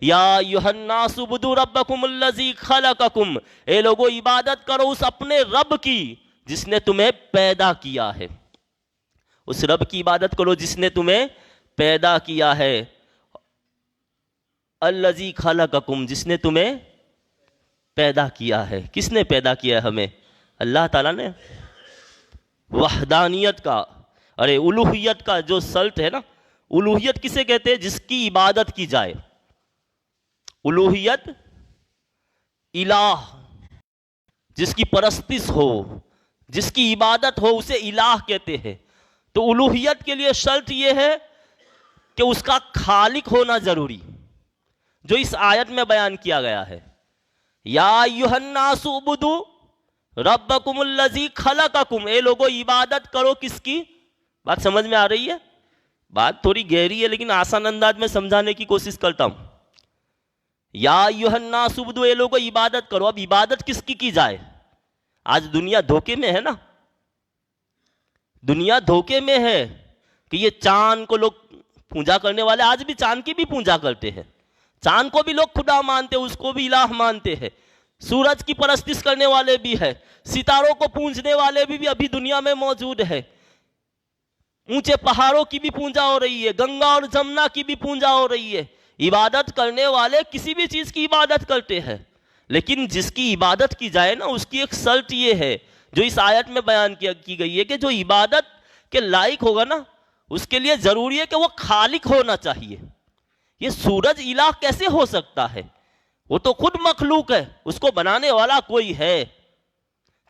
یا ایھا الناس اعبدوا ربکم الذی خلقکم، اے لوگو عبادت کرو اس اپنے رب کی جس نے تمہیں پیدا کیا ہے، اس رب کی عبادت کرو جس نے تمہیں پیدا کیا ہے، الذی خلقکم، جس نے تمہیں پیدا کیا ہے۔ کس نے پیدا کیا ہے ہمیں؟ اللہ تعالیٰ نے۔ وحدانیت کا، ارے الوہیت کا جو سلط ہے نا، الوہیت کسے کہتے ہیں؟ جس کی عبادت کی جائے۔ الوہیت الہ، جس کی پرستش ہو، جس کی عبادت ہو، اسے الہ کہتے ہیں۔ تو الوہیت کے لیے شرط یہ ہے کہ اس کا خالق ہونا ضروری، جو اس آیت میں بیان کیا گیا ہے۔ یا ایھا الناس اعبدوا ربکم الذی خلقکم، اے لوگو عبادت کرو کس کی؟ بات سمجھ میں آ رہی ہے؟ بات تھوڑی گہری ہے لیکن آسان انداز میں سمجھانے کی کوشش کرتا ہوں۔ یا ایھا الناس اعبدوا، اے لوگو عبادت کرو۔ اب عبادت کس کی جائے؟ آج دنیا دھوکے میں ہے نا، دنیا دھوکے میں ہے کہ یہ چاند کو لوگ پوجا کرنے والے آج بھی چاند کی بھی پوجا کرتے ہیں، چاند کو بھی لوگ خدا مانتے ہیں، اس کو بھی الہ مانتے ہیں، سورج کی پرستش کرنے والے بھی ہیں، ستاروں کو پوجنے والے بھی ابھی دنیا میں موجود ہیں، اونچے پہاڑوں کی بھی پوجا ہو رہی ہے، گنگا اور جمنا کی بھی پوجا ہو رہی ہے۔ عبادت کرنے والے کسی بھی چیز کی عبادت کرتے ہیں، لیکن جس کی عبادت کی جائے نا، اس کی ایک شرط یہ ہے جو اس آیت میں بیان کی گئی ہے کہ جو عبادت کے لائق ہوگا نا، اس کے لیے ضروری ہے کہ وہ خالق ہونا چاہیے۔ یہ سورج الہ کیسے ہو سکتا ہے؟ وہ تو خود مخلوق ہے، اس کو بنانے والا کوئی ہے۔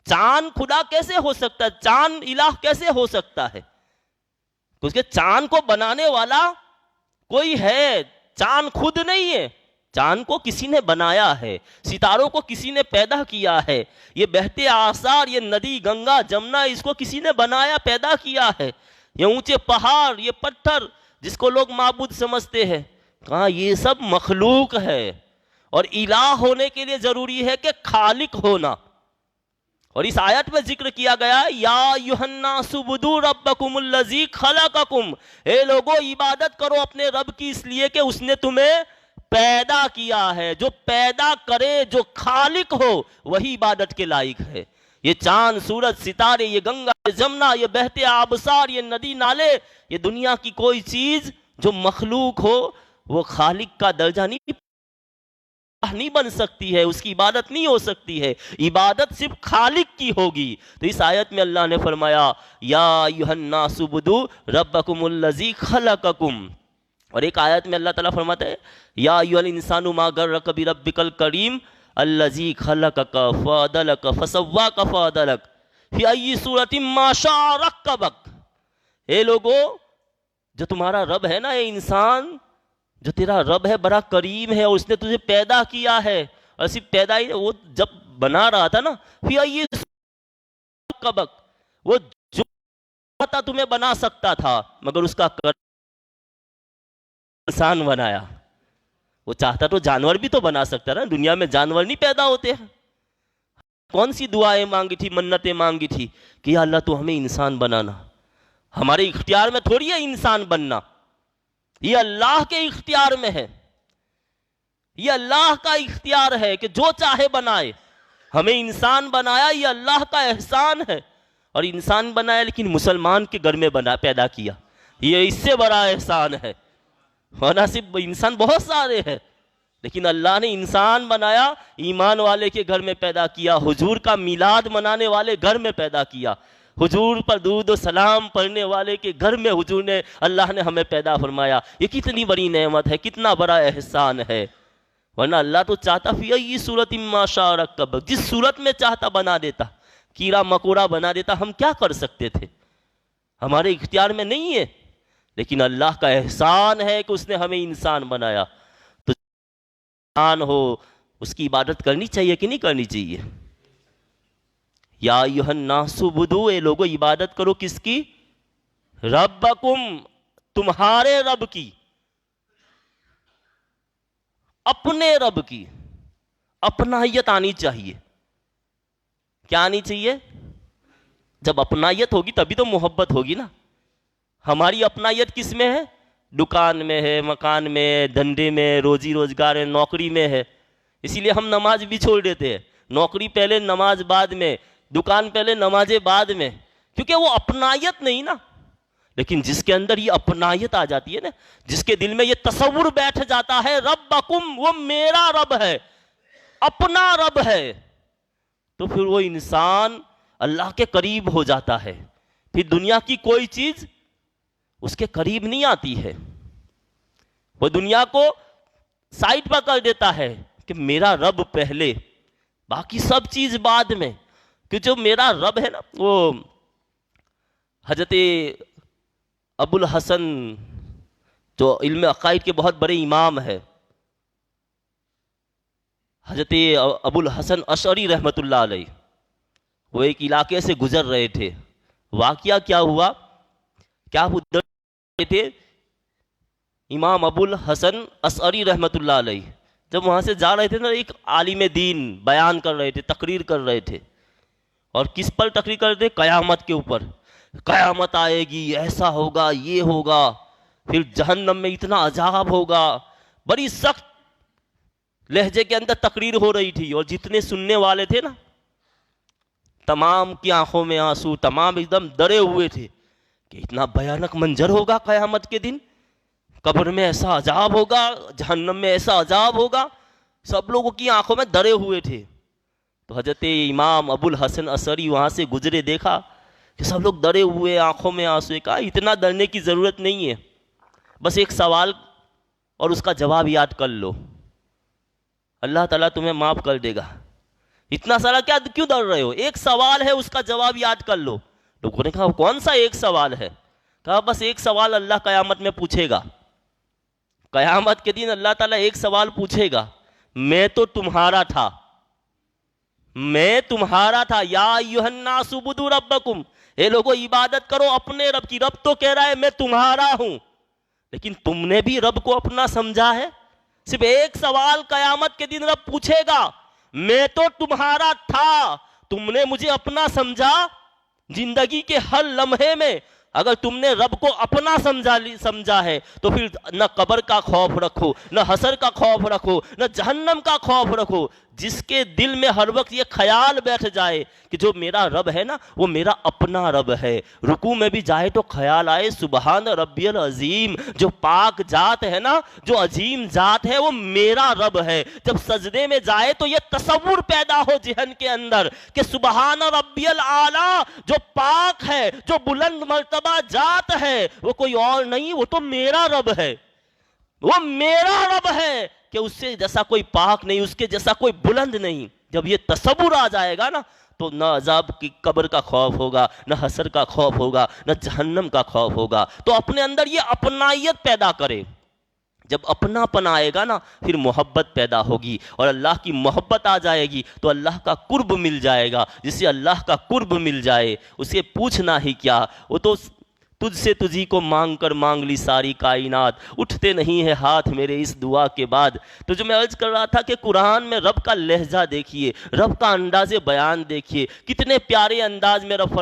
چاند خدا کیسے ہو سکتا ہے؟ چاند الہ کیسے ہو سکتا ہے؟ اس کے چاند کو بنانے والا کوئی ہے، چاند خود نہیں ہے، چاند کو کسی نے بنایا ہے، ستاروں کو کسی نے پیدا کیا ہے، یہ بہتے آثار، یہ ندی گنگا جمنا، اس کو کسی نے بنایا، پیدا کیا ہے، یہ اونچے پہاڑ، یہ پتھر جس کو لوگ معبود سمجھتے ہیں، کہاں یہ سب مخلوق ہے۔ اور الہ ہونے کے لیے ضروری ہے کہ خالق ہونا۔ اور اس آیت میں ذکر کیا گیا یا ایھا الناس اعبدوا ربکم الذی خلقکم، اے لوگو عبادت کرو اپنے رب کی اس لیے کہ اس نے تمہیں پیدا کیا ہے۔ جو پیدا کرے، جو خالق ہو، وہی عبادت کے لائق ہے۔ یہ چاند، سورج، ستارے، یہ گنگا، یہ جمنا، یہ بہتے آبشار، یہ ندی نالے، یہ دنیا کی کوئی چیز جو مخلوق ہو وہ خالق کا درجہ نہیں بن سکتی ہے، اس کی عبادت نہیں ہو سکتی ہے، عبادت صرف خالق کی ہوگی۔ تو اس آیت میں اللہ نے فرمایا یا ایھا الناس اعبدوا ربکم الذی خلقکم، اور ایک آیت میں اللہ تعالیٰ فرماتا ہے یا ایھا الانسان ما غرک بربک الکریم الذی خلقک فعدلک فسواک فعدلک فی ای صورۃ ما شاء رکبک، اے لوگو جو تمہارا رب ہے نا، اے انسان، جو تیرا رب ہے بڑا کریم ہے، اور اس نے تجھے پیدا کیا ہے، اور صرف پیدا ہی وہ جب بنا رہا تھا نا، فی ای صورۃ رکبک، وہ جو چاہتا تمہیں بنا سکتا تھا، مگر اس کا انسان بنایا۔ وہ چاہتا تو جانور بھی تو بنا سکتا نا، دنیا میں جانور نہیں پیدا ہوتے ہیں۔ کون سی دعائیں مانگی تھی، منتیں مانگی تھی کہ یا اللہ تو ہمیں انسان بنانا، ہمارے اختیار میں تھوڑی ہے انسان بننا، یہ اللہ کے اختیار میں ہے، یہ اللہ کا اختیار ہے کہ جو چاہے بنائے۔ ہمیں انسان بنایا، یہ اللہ کا احسان ہے، اور انسان بنایا لیکن مسلمان کے گھر میں پیدا کیا، یہ اس سے بڑا احسان ہے۔ ورنہ صرف انسان بہت سارے ہیں، لیکن اللہ نے انسان بنایا، ایمان والے کے گھر میں پیدا کیا، حضور کا میلاد منانے والے گھر میں پیدا کیا، حضور پر درود و سلام پڑھنے والے کے گھر میں حضور نے، اللہ نے ہمیں پیدا فرمایا۔ یہ کتنی بڑی نعمت ہے، کتنا بڑا احسان ہے۔ ورنہ اللہ تو چاہتا فی ای صورۃ ما شاء رکبک، جس صورت میں چاہتا بنا دیتا، کیڑا مکوڑا بنا دیتا، ہم کیا کر سکتے تھے؟ ہمارے اختیار میں نہیں ہے، لیکن اللہ کا احسان ہے کہ اس نے ہمیں انسان بنایا۔ تو انسان ہو، اس کی عبادت کرنی چاہیے کہ نہیں کرنی چاہیے؟ یا ایھا الناس اعبدوا، اے لوگو عبادت کرو کس کی؟ ربکم، تمہارے رب کی، اپنے رب کی۔ اپنائیت آنی چاہیے۔ کیا آنی چاہیے؟ جب اپنائیت ہوگی تبھی تو محبت ہوگی نا۔ ہماری اپنائیت کس میں ہے؟ دکان میں ہے، مکان میں ہے، دھندے میں، روزی روزگار ہے، نوکری میں ہے، اسی لیے ہم نماز بھی چھوڑ دیتے ہیں. نوکری پہلے، نماز بعد میں، دکان پہلے، نمازیں بعد میں، کیونکہ وہ اپنائیت نہیں نا. لیکن جس کے اندر یہ اپنائیت آ جاتی ہے نا، جس کے دل میں یہ تصور بیٹھ جاتا ہے ربکم، وہ میرا رب ہے، اپنا رب ہے، تو پھر وہ انسان اللہ کے قریب ہو جاتا ہے. پھر دنیا کی کوئی چیز اس کے قریب نہیں آتی ہے. وہ دنیا کو سائڈ پر کر دیتا ہے کہ میرا رب پہلے، باقی سب چیز بعد میں. کہ جو میرا رب ہے نا، وہ حضرت ابو الحسن جو علم عقائد کے بہت بڑے امام ہے، حضرت ابو الحسن اشعری رحمۃ اللہ علیہ، وہ ایک علاقے سے گزر رہے تھے. واقعہ کیا ہوا، کیا ادھر تھے امام ابو الحسن اشعری رحمۃ اللہ علیہ، جب وہاں سے جا رہے تھے نا، ایک عالم دین بیان کر رہے تھے، تقریر کر رہے تھے. اور کس پر تقریر کر رہے تھے؟ قیامت کے اوپر. قیامت آئے گی، ایسا ہوگا، یہ ہوگا، پھر جہنم میں اتنا عذاب ہوگا. بڑی سخت لہجے کے اندر تقریر ہو رہی تھی، اور جتنے سننے والے تھے نا، تمام کی آنکھوں میں آنسو، تمام ایک دم ڈرے ہوئے تھے کہ اتنا بھیانک منظر ہوگا قیامت کے دن، قبر میں ایسا عذاب ہوگا، جہنم میں ایسا عذاب ہوگا. سب لوگوں کی آنکھوں میں ڈرے ہوئے تھے. تو حضرت امام ابو الحسن اشعری وہاں سے گزرے، دیکھا کہ سب لوگ ڈرے ہوئے، آنکھوں میں آنسو. کہا اتنا ڈرنے کی ضرورت نہیں ہے، بس ایک سوال اور اس کا جواب یاد کر لو، اللہ تعالیٰ تمہیں معاف کر دے گا. اتنا سارا کیوں ڈر رہے ہو؟ ایک سوال ہے، اس کا جواب یاد کر لو. لوگوں نے کہا کون سا ایک سوال ہے؟ کہا بس ایک سوال اللہ قیامت میں پوچھے گا. قیامت کے دن اللہ تعالیٰ ایک سوال پوچھے گا، میں تو تمہارا تھا، میں تمہارا تھا، یا ایھا الناس اعبدوا ربکم، اے لوگوں عبادت کرو اپنے رب کی. رب تو کہہ رہا ہے میں تمہارا ہوں، لیکن تم نے بھی رب کو اپنا سمجھا ہے؟ صرف ایک سوال قیامت کے دن رب پوچھے گا، میں تو تمہارا تھا، تم نے مجھے اپنا سمجھا؟ زندگی کے ہر لمحے میں اگر تم نے رب کو اپنا سمجھا ہے تو پھر نہ قبر کا خوف رکھو، نہ حشر کا خوف رکھو، نہ جہنم کا خوف رکھو. جس کے دل میں ہر وقت یہ خیال بیٹھ جائے کہ جو میرا رب ہے نا، وہ میرا اپنا رب ہے. رکوع میں بھی جائے تو خیال آئے سبحان ربی العظیم، جو پاک ذات ہے نا، جو عظیم ذات ہے، وہ میرا رب ہے. جب سجدے میں جائے تو یہ تصور پیدا ہو ذہن کے اندر کہ سبحان ربی الاعلی، جو پاک ہے، جو بلند مرتبہ ذات ہے، وہ کوئی اور نہیں، وہ تو میرا رب ہے، وہ میرا رب ہے، کہ اس سے جیسا کوئی پاک نہیں، اس کے جیسا کوئی بلند نہیں. جب یہ تصور آ جائے گا نا، تو نہ عذاب کی قبر کا خوف ہوگا، نہ حشر کا خوف ہوگا، نہ جہنم کا خوف ہوگا. تو اپنے اندر یہ اپنائیت پیدا کرے. جب اپنا پن آئے گا نا، پھر محبت پیدا ہوگی، اور اللہ کی محبت آ جائے گی تو اللہ کا قرب مل جائے گا. جسے اللہ کا قرب مل جائے اسے پوچھنا ہی کیا، وہ تو تجھ سے تجھی کو مانگ کر مانگ لی ساری کائنات، اٹھتے نہیں ہے ہاتھ میرے اس دعا کے بعد. تو جو میں عرض کر رہا تھا کہ قرآن میں رب کا لہجہ دیکھیے، رب کا انداز بیان دیکھیے، کتنے پیارے انداز میں رب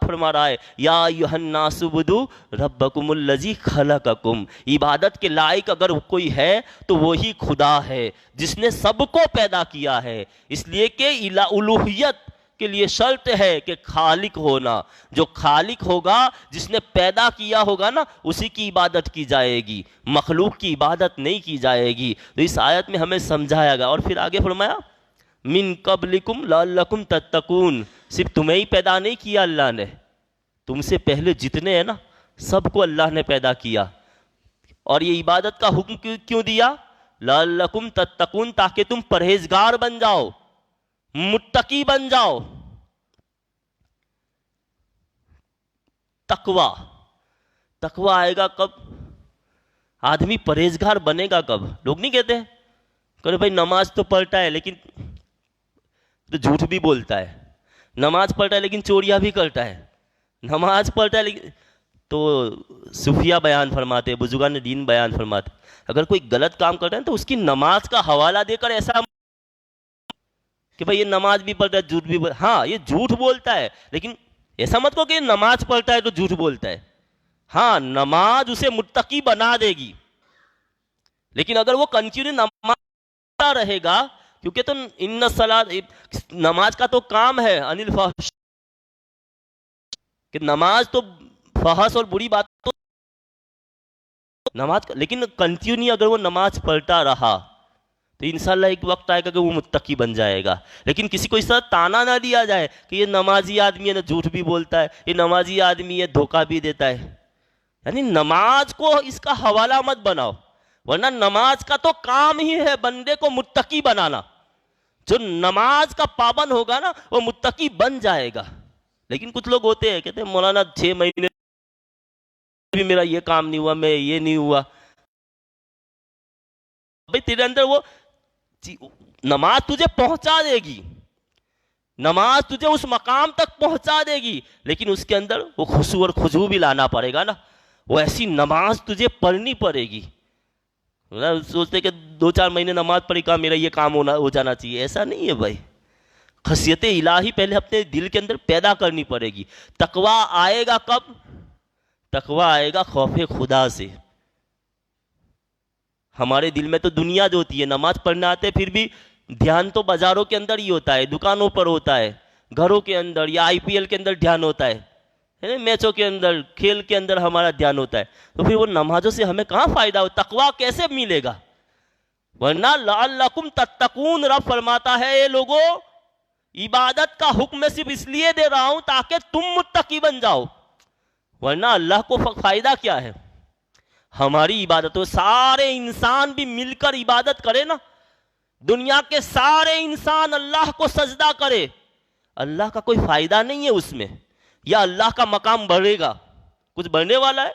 فرما رہا ہے، یا ایھا الناس اعبدوا ربکم الذی خلقکم. عبادت کے لائق اگر کوئی ہے تو وہی خدا ہے جس نے سب کو پیدا کیا ہے. اس لیے کہ الوہیت کے لیے شرط ہے کہ خالق ہونا. جو خالق ہوگا، جس نے پیدا کیا ہوگا نا، اسی کی عبادت کی جائے گی، مخلوق کی عبادت نہیں کی جائے گی. تو اس آیت میں ہمیں سمجھایا گیا. اور پھر آگے فرمایا من قبلکم لعلکم تتقون. صرف تمہیں ہی پیدا نہیں کیا اللہ نے، تم سے پہلے جتنے ہیں نا، سب کو اللہ نے پیدا کیا. اور یہ عبادت کا حکم کیوں دیا؟ لعلکم تتقون، تاکہ تم پرہیزگار بن جاؤ، متقی بن جاؤ. تقوی آئے گا کب؟ آدمی پرہیزگار بنے گا کب؟ لوگ نہیں کہتے کہ بھائی نماز تو پڑھتا ہے لیکن تو جھوٹ بھی بولتا ہے، نماز پڑھتا ہے لیکن چوریاں بھی کرتا ہے، نماز پڑھتا ہے لیکن، تو صوفیہ بیان فرماتے، بزرگان دین بیان فرماتے، اگر کوئی غلط کام کرتا ہے تو اس کی نماز کا حوالہ دے کر ایسا کہ بھائی یہ نماز بھی پڑھتا ہے، جھوٹ بھی ہاں یہ جھوٹ بولتا ہے، لیکن ایسا مت کہو کہ یہ نماز پڑھتا ہے تو جھوٹ بولتا ہے. ہاں نماز اسے متقی بنا دے گی، لیکن اگر وہ کنٹینیو نماز پڑھتا رہے گا، کیونکہ تو ان الصلاۃ، نماز کا تو کام ہے انل فحش، کہ نماز تو فحش اور بری بات تو نماز، لیکن کنٹینیو اگر وہ نماز پڑھتا رہا تو انشاءاللہ ایک وقت آئے گا کہ وہ متقی بن جائے گا۔ لیکن کسی کو اس طرح تانا نہ دیا جائے کہ یہ نمازی آدمی ہے، نہ جھوٹ بھی بولتا ہے، یہ نمازی آدمی ہے دھوکہ بھی دیتا ہے، یعنی نماز کو اس کا حوالہ مت بناؤ، ورنہ نماز کا تو کام ہی ہے بندے کو متقی بنانا۔ جو نماز کا پابند ہوگا نا وہ متقی بن جائے گا۔ لیکن کچھ لوگ ہوتے ہیں کہتے ہیں مولانا 6 مہینے بھی میرا یہ کام نہیں ہوا، میں یہ نہیں ہوا، بھائی تیرے اندر وہ نماز تجھے پہنچا دے گی، نماز تجھے اس مقام تک پہنچا دے گی، لیکن اس کے اندر وہ خشوع اور خضوع بھی لانا پڑے گا نا، وہ ایسی نماز تجھے پڑھنی پڑے گی۔ سوچتے کہ 2-4 مہینے نماز پڑھی کہا میرا یہ کام ہو جانا چاہیے، ایسا نہیں ہے بھائی۔ خشیت الہی پہلے اپنے دل کے اندر پیدا کرنی پڑے گی۔ تقویٰ آئے گا کب؟ تقویٰ آئے گا خوف خدا سے۔ ہمارے دل میں تو دنیا جو ہوتی ہے، نماز پڑھنے آتے پھر بھی دھیان تو بازاروں کے اندر ہی ہوتا ہے، دکانوں پر ہوتا ہے، گھروں کے اندر یا IPL کے اندر دھیان ہوتا ہے، میچوں کے اندر، کھیل کے اندر ہمارا دھیان ہوتا ہے، تو پھر وہ نمازوں سے ہمیں کہاں فائدہ ہو؟ تقویٰ کیسے ملے گا؟ ورنہ لعلکم تتقون، رب فرماتا ہے اے لوگوں عبادت کا حکم میں صرف اس لیے دے رہا ہوں تاکہ تم متقی بن جاؤ، ورنہ اللہ کو فائدہ کیا ہے؟ ہماری عبادتوں، سارے انسان بھی مل کر عبادت کرے نا، دنیا کے سارے انسان اللہ کو سجدہ کرے، اللہ کا کوئی فائدہ نہیں ہے اس میں، یا اللہ کا مقام بڑھے گا؟ کچھ بڑھنے والا ہے؟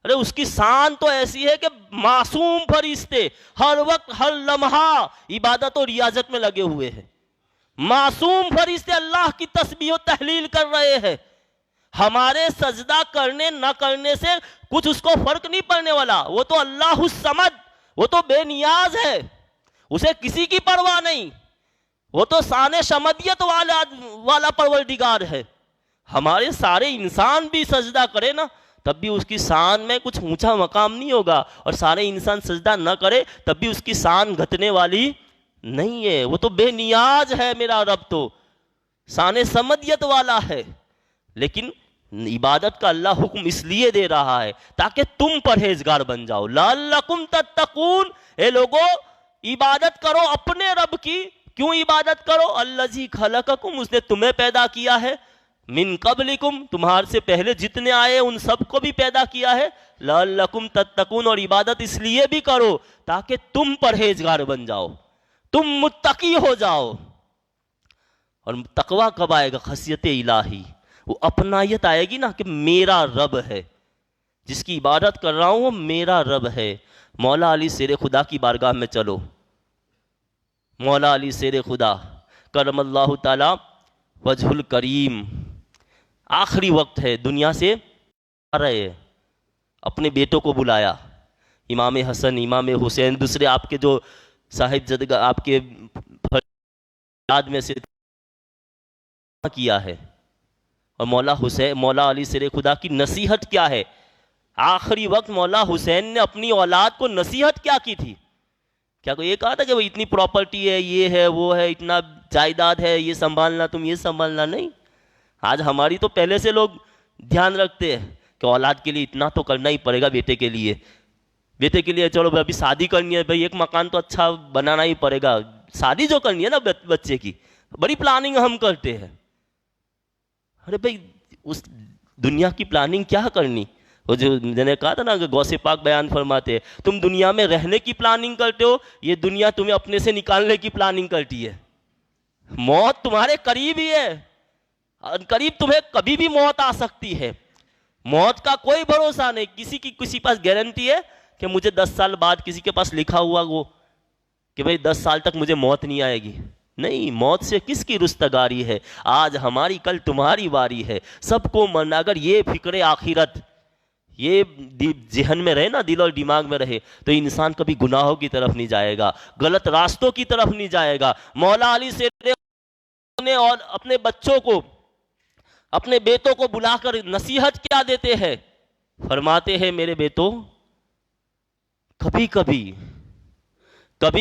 ارے اس کی شان تو ایسی ہے کہ معصوم فرشتے ہر وقت ہر لمحہ عبادت اور ریاضت میں لگے ہوئے ہیں، معصوم فرشتے اللہ کی تسبیح و تحلیل کر رہے ہیں۔ ہمارے سجدہ کرنے نہ کرنے سے کچھ اس کو فرق نہیں پڑنے والا، وہ تو اللہ الصمد، وہ تو بے نیاز ہے، اسے کسی کی پرواہ نہیں، وہ تو شان شمدیت والا پروردگار ہے۔ ہمارے سارے انسان بھی سجدہ کرے نا تب بھی اس کی شان میں کچھ اونچا مقام نہیں ہوگا، اور سارے انسان سجدہ نہ کرے تب بھی اس کی شان گھٹنے والی نہیں ہے، وہ تو بے نیاز ہے میرا رب، تو شان سمدیت والا ہے۔ لیکن عبادت کا اللہ حکم اس لیے دے رہا ہے تاکہ تم پرہیزگار بن جاؤ۔ لعلکم تتقون، اے لوگو عبادت کرو اپنے رب کی۔ کیوں عبادت کرو؟ الذی خلقکم، اس نے تمہیں پیدا کیا ہے، من قبلکم، تمہارے سے پہلے جتنے آئے ان سب کو بھی پیدا کیا ہے، لعلکم تتقون، اور عبادت اس لیے بھی کرو تاکہ تم پرہیزگار بن جاؤ، تم متقی ہو جاؤ۔ اور تقویٰ کب آئے گا؟ خشیت الہی، وہ اپنائیت آئے گی نا کہ میرا رب ہے، جس کی عبادت کر رہا ہوں وہ میرا رب ہے۔ مولا علی شیر خدا کی بارگاہ میں چلو، مولا علی شیر خدا کرم اللہ تعالی وجہ الکریم، آخری وقت ہے، دنیا سے آ رہے ہیں، اپنے بیٹوں کو بلایا، امام حسن، امام حسین، دوسرے آپ کے جو صاحب زدگاہ آپ کے یاد میں سے کیا ہے، اور مولا علی شیر خدا کی نصیحت کیا ہے؟ آخری وقت مولا حسین نے اپنی اولاد کو نصیحت کیا کی تھی؟ کیا کوئی یہ کہا تھا کہ وہ اتنی پراپرٹی ہے، یہ ہے، وہ ہے، اتنا جائیداد ہے، یہ سنبھالنا، تم یہ سنبھالنا؟ نہیں۔ آج ہماری تو پہلے سے لوگ دھیان رکھتے ہیں کہ اولاد کے لیے اتنا تو کرنا ہی پڑے گا، بیٹے کے لیے چلو ابھی شادی کرنی ہے بھائی، ایک مکان تو اچھا بنانا ہی پڑے گا، شادی جو کرنی ہے نا بچے کی، بڑی پلاننگ ہم کرتے ہیں۔ ارے بھائی اس دنیا کی پلاننگ کیا کرنی؟ وہ جو میں نے کہا تھا نا کہ غوث پاک بیان فرماتے ہیں، تم دنیا میں رہنے کی پلاننگ کرتے ہو، یہ دنیا تمہیں اپنے سے نکالنے کی پلاننگ کرتی ہے۔ موت تمہارے قریب ہی ہے، قریب تمہیں کبھی بھی موت آ سکتی ہے، موت کا کوئی بھروسہ نہیں۔ کسی پاس گارنٹی ہے کہ مجھے 10 سال بعد کسی کے پاس لکھا ہوا وہ کہ بھئی 10 سال تک مجھے موت نہیں آئے گی؟ نہیں، موت سے کس کی رستگاری ہے؟ آج ہماری، کل تمہاری باری ہے، سب کو مرنا۔ اگر یہ فکر آخرت یہ ذہن میں رہے نا، دل اور دماغ میں رہے، تو انسان کبھی گناہوں کی طرف نہیں جائے گا، غلط راستوں کی طرف نہیں جائے گا۔ مولا علی سے اور اپنے بچوں کو، اپنے بیٹوں کو بلا کر نصیحت کیا دیتے ہیں؟ فرماتے ہیں میرے بیٹو کبھی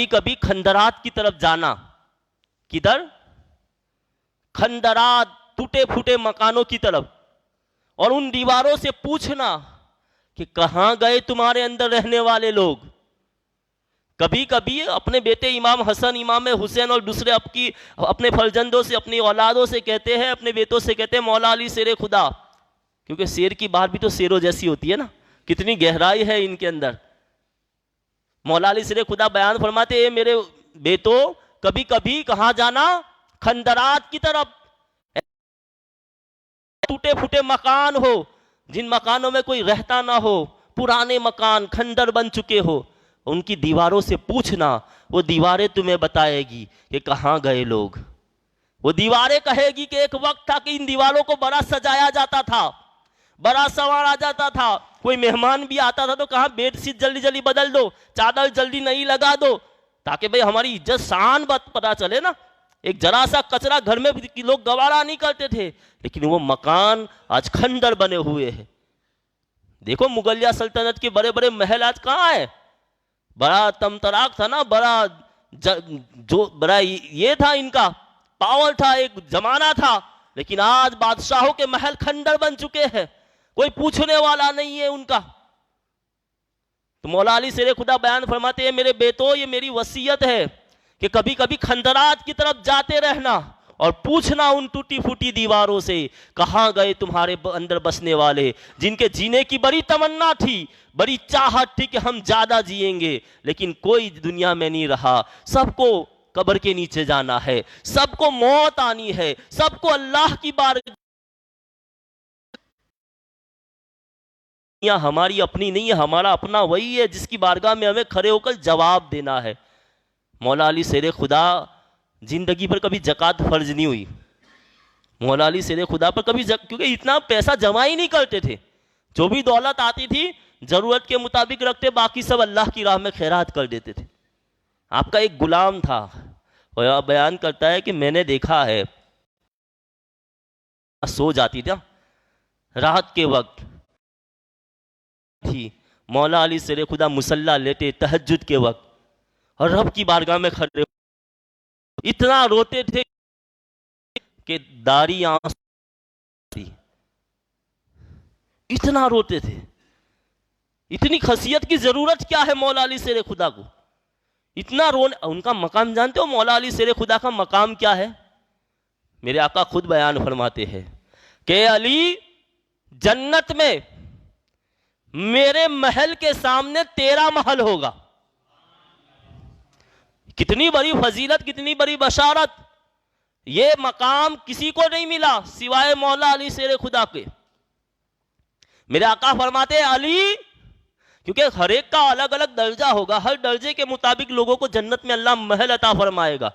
کبھی کھنڈرات کی طرف جانا. کدھر؟ کھنڈرات، ٹوٹے پھوٹے مکانوں کی طرف، اور ان دیواروں سے پوچھنا کہ کہاں گئے تمہارے اندر رہنے والے لوگ. کبھی کبھی اپنے بیٹے امام حسن، امام حسین اور دوسرے اپنے فرزندوں سے، اپنی اولادوں سے کہتے ہیں، اپنے بیٹوں سے کہتے ہیں مولا علی شیر خدا، کیونکہ شیر کی بات بھی تو شیروں جیسی ہوتی ہے نا، کتنی گہرائی ہے ان کے اندر. مولا علی شیر خدا بیان فرماتے ہیں میرے بیٹو کبھی کبھی کہاں جانا؟ کھنڈرات کی طرف. ٹوٹے پھوٹے مکان ہو، جن مکانوں میں کوئی رہتا نہ ہو، پرانے مکان کھنڈر بن چکے ہو، ان کی دیواروں سے پوچھنا، وہ دیواریں تمہیں بتائے گی کہ کہاں گئے لوگ. وہ دیواریں کہے گی کہ ایک وقت تھا کہ ان دیواروں کو بڑا سجایا جاتا تھا، بڑا سنوارا جاتا تھا. کوئی مہمان بھی آتا تھا تو کہاں بیڈ شیٹ جلدی جلدی بدل دو، چادر جلدی نہیں لگا دو، تاکہ بھئی ہماری عزت شان پتہ چلے نا. ایک ذرا سا کچرا گھر میں لوگ گوارا نہیں کرتے تھے، لیکن وہ مکان آج کھنڈر بنے ہوئے ہیں. دیکھو مغلیہ سلطنت کے بڑے بڑے محل آج کہاں ہیں؟ بڑا تمتراک تھا نا، بڑا یہ تھا، ان کا پاور تھا، ایک زمانہ تھا. لیکن آج بادشاہوں کے محل کھنڈر بن چکے ہیں، کوئی پوچھنے والا نہیں ہے ان کا. تو مولا علی شیر خدا بیان فرماتے ہیں میرے بیٹو یہ میری وصیت ہے کہ کبھی کبھی کھنڈرات کی طرف جاتے رہنا اور پوچھنا ان ٹوٹی پھوٹی دیواروں سے کہاں گئے تمہارے اندر بسنے والے، جن کے جینے کی بڑی تمنا تھی، بڑی چاہت تھی کہ ہم زیادہ جئیں گے، لیکن کوئی دنیا میں نہیں رہا. سب کو قبر کے نیچے جانا ہے، سب کو موت آنی ہے، سب کو اللہ کی بارگاہ. ہماری اپنی نہیں ہے، ہمارا اپنا وہی ہے جس کی بارگاہ میں ہمیں کھڑے ہو کر جواب دینا ہے. مولا علی شیر خدا زندگی پر کبھی زکوٰۃ فرض نہیں ہوئی. مولا علی شیر خدا پر کبھی کیونکہ اتنا پیسہ جمع ہی نہیں کرتے تھے، جو بھی دولت آتی تھی ضرورت کے مطابق رکھتے، باقی سب اللہ کی راہ میں خیرات کر دیتے تھے. آپ کا ایک غلام تھا، اور بیان کرتا ہے کہ میں نے دیکھا ہے سو جاتی تھا رات کے وقت تھی، مولا علی شیر خدا مصلی لیتے تہجد کے وقت اور رب کی بارگاہ میں کھڑے اتنا روتے تھے کہ داڑھی آنسو، اتنا روتے تھے. اتنی خصیت کی ضرورت کیا ہے مولا علی شیر خدا کو؟ اتنا رونے. ان کا مقام جانتے ہو مولا علی شیر خدا کا مقام کیا ہے؟ میرے آقا خود بیان فرماتے ہیں کہ علی جنت میں میرے محل کے سامنے تیرا محل ہوگا. کتنی بڑی فضیلت، کتنی بڑی بشارت. یہ مقام کسی کو نہیں ملا سوائے مولا علی شیر خدا کے. میرے آقا فرماتے ہیں علی، کیونکہ ہر ایک کا الگ الگ درجہ ہوگا، ہر درجے کے مطابق لوگوں کو جنت میں اللہ محل عطا فرمائے گا،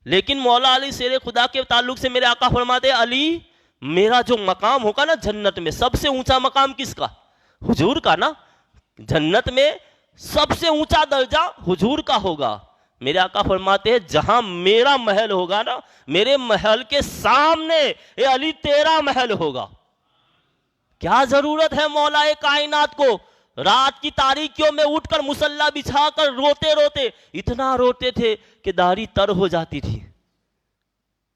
لیکن مولا علی شیر خدا کے تعلق سے میرے آقا فرماتے ہیں علی میرا جو مقام ہوگا نا جنت میں، سب سے اونچا مقام کس کا؟ حضور کا نا. جنت میں سب سے اونچا درجہ حضور کا ہوگا. میرے آقا فرماتے ہیں جہاں میرا محل ہوگا نا، میرے محل کے سامنے اے علی تیرا محل ہوگا. کیا ضرورت ہے مولا کائنات کو رات کی تاریکیوں میں اٹھ کر مصلی بچھا کر روتے روتے، اتنا روتے تھے کہ داڑھی تر ہو جاتی تھی.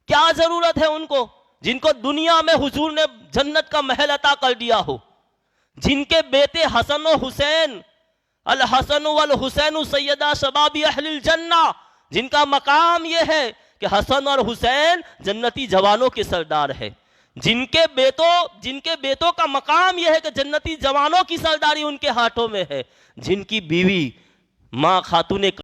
کیا ضرورت ہے ان کو جن کو دنیا میں حضور نے جنت کا محل عطا کر دیا ہو، جن کے بیٹے حسن و حسین، الحسن والحسین سیدہ شباب اہل الجنہ، جن کا مقام یہ ہے کہ حسن اور حسین جنتی جوانوں کے سردار ہے، جن کے بیٹوں کا مقام یہ ہے کہ جنتی جوانوں کی سرداری ان کے ہاتھوں میں ہے، جن کی بیوی ماں خاتون